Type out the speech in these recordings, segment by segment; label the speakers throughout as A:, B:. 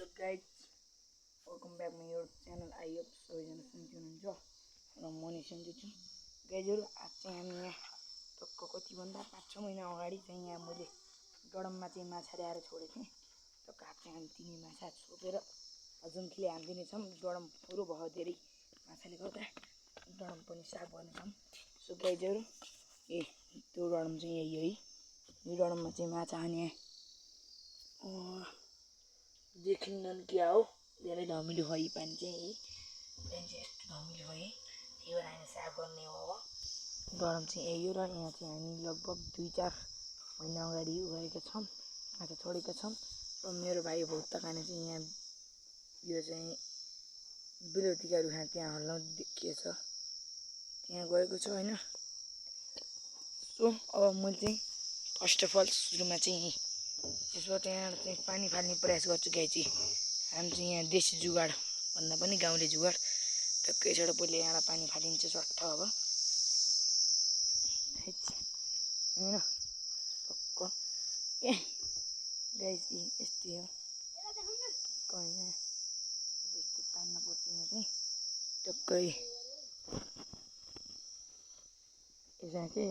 A: So guys, welcome back my YouTube channel. I hope सबैजना सन्चै हुनुहुन्छ र म नि सन्चै छु। गाइजहरु आज चाहिँ हामी यहाँ टक्क कति भन्दा 5-6 महिना अगाडि चाहिँ यहाँ मैले डडममा चाहिँ माछा ल्याएर छोडेको थिएँ। टक्क आज चाहिँ हामी तिनी माछा छोपेर हजमखीले हान्दिने छौं। डडम पुरो भयो धेरै माछाले गर्दा डडम पनि साफ गर्ने छौं। सो गाइजहरु त्यो डडम चाहिँ यही है। यो डडममा चाहिँ माछा हाने देखिन्न क्या हो धेरै धमिलो हो यी पानी चाहिँ यस्तो धमिलो हो त्यही भएर हामी साफ गर्ने हो। डडम चाहिँ यही हो र यहाँ चाहिँ हामी लगभग 2-4 महिना अगाडि गएका छौं माछा छोडेका छौं र मेरो भाइ भौतकाने चाहिँ यहाँ यो चाहिँ बिलौतीका रुखा त्यहाँ हल्न देखिएछ त्यहाँ गएको छ हैन। सो अब मैले चाहिँ फर्स्ट अफ अल सुरुमा चाहिँ यसबाट यहाँ चाहिँ पानी फाल्ने प्रयास गर्छु। गाई चाहिँ हामी चाहिँ यहाँ देशी जुगाड भन्दा पनि गाउँले जुगाड टक्कै यसबाट पहिले यहाँ पानी फालिन्छ सट्ट अब हैन टक्क ए गाइस यस्तै हो कहाँ अब यस्तो तान्न पर्छ यहाँ चाहिँ टक्कै यहाँ के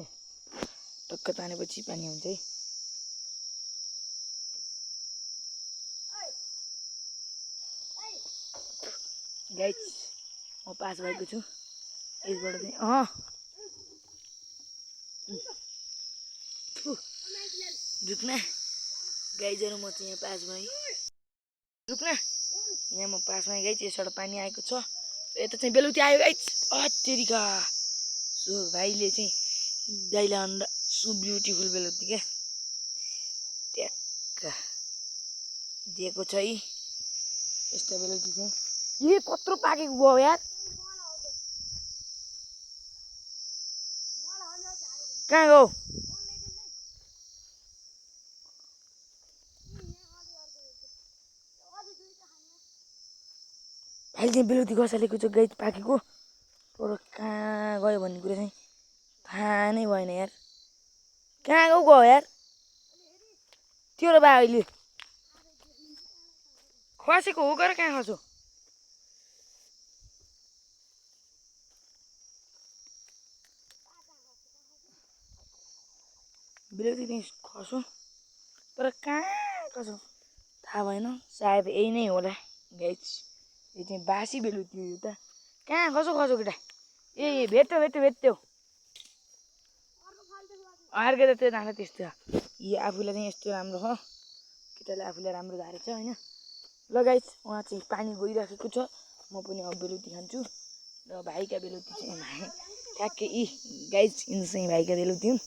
A: टक्क तानेपछि पानी हुन्छ है। गाइस म पास भएको छु यसबाट चाहिँ रुक्ना गाइजहरु म चाहिँ यहाँ पास भएँ रुक्ना यहाँ म पास भएँ। गाइस यसबाट पानी आएको छ यता चाहिँ बेलुती आयो गाइस अत्तेरीका। सो भाइले चाहिँ दाइला अन्डा सो ब्युटिफुल बेलुती के ट्याक्क दिएको छ है यस्तो बेलुती चाहिँ ये कत्रो पाकेको गयो यार कहाँ गयो भाइले चाहिँ बेलुती खसालेको छ गाइस पाकेको तर कहाँ गयो भन्ने कुरा चाहिँ थाहा नै भएन यार। कहाँ गयो यार त्यो र बा अहिले खसेको हो गएर कहाँ खस्यो बेलुती चाहिँ खस्यो तर कहाँ खस्यो थाहा भएन। सायद यही नै होला गाइस यो चाहिँ बासी बेलुती हो यो त कहाँ खस्यो केटा ए भेट्यो अर्को त त्यो नाला त्यस्तो यो आफूलाई चाहिँ यस्तो राम्रो हो केटाले आफूलाई राम्रो धारेछ हैन। ल गाइस वहाँ चाहिँ पानी गइराखेको छ म पनि अब बेलुती खान्छु र भाइका बेलुती चाहिँ भाइ ठ्याक्कै गाइस यिनी चाहिँ भाइका बेलुती हुन्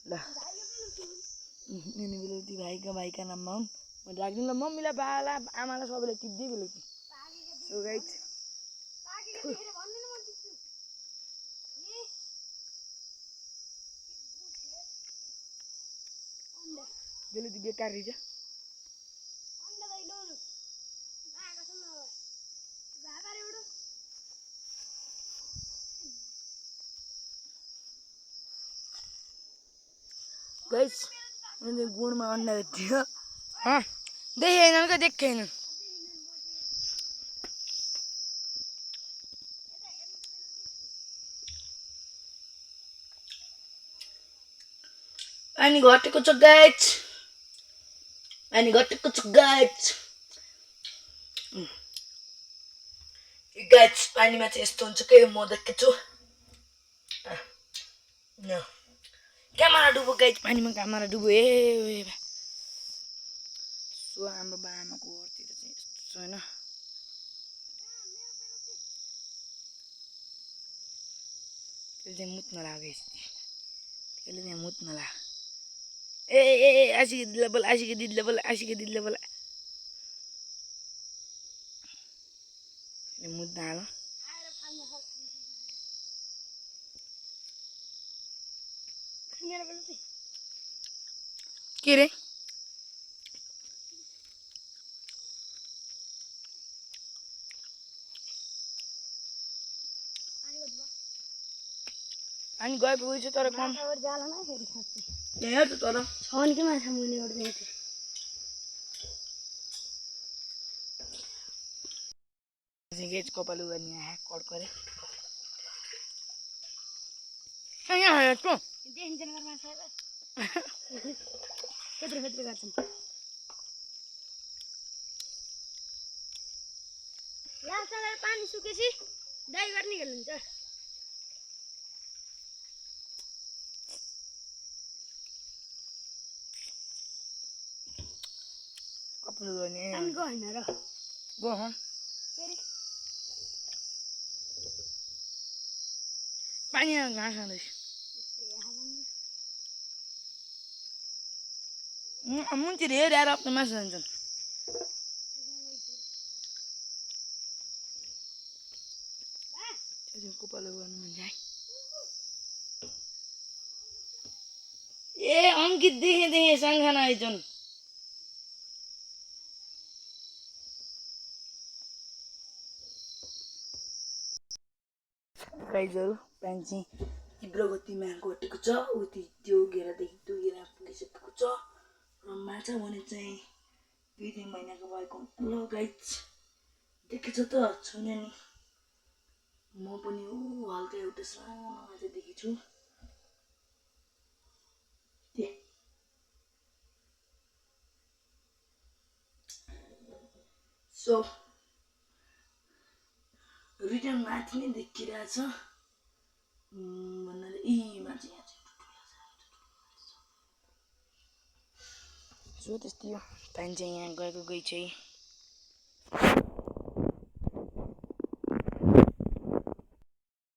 A: ल यिनी बेलुती भाइका नाममा हुन् म राख्दिन ल मम्मीलाई बाला आमालाई सबैलाई टिप्दै बेलुती। सो गाइस बेलुती बेकार रहेछ गाइस मैले गुडमा अन्डा भेट्यो देखेन क्या देखेन पानी घटेको छ गाइस गाइस पानीमा चाहिँ यस्तो हुन्छ के म देखेछु क्यामेरा डुबो गाइस पानीमा क्यामेरा डुबो ए सो हाम्रो बाआमाको घरतिर चाहिँ यस्तो छ हैन त्यसले चाहिँ मुत्न लाग्यो त्यसले चाहिँ मुत्न लाग्यो ए आशिकी दिदीले बोला मुद्दा हाल के रे अनि गएको छ तर कम जाला न फेरि खस्छ हेर त तर छन् के माछा मुनि उड्दै थियो गेज कपालु गर्ने ह्याक कट गरे यहाँ हेर्छु
B: देखिन्छ घरमा छ कत्रो गर्छन् लाल सालेर पानी सुकेपछि दाइ गर्ने खेल्नुहुन्छ
A: कपालु गर्ने
B: पानी गएन र
A: गयो
B: फेरि
A: पानी घाँस खाँदैछ मुन्तिर हेरेर आफ्नो मासु जान्छन् कपालु गर्नु मन जाए ए अङ्कित देखेँ साङखाना आइछन् गाइजहरू प्यान्ट चाहिँ तीव्र गतिमा घटेको छ उति त्यो घेरादेखि त्यो घेरा पुगिसकेको छ र माछा भने चाहिँ 2-3 महिनाको भएको ल गाइज देखेछ त छैन नि म पनि हल्का एउटा सानो माछा देखेछु सो रिटर्न माथि नै देखिरहेछ भन्नाले माथि यहाँ चाहिँ सो त्यस्तै हो पानी चाहिँ यहाँ गएको गइ चाहिँ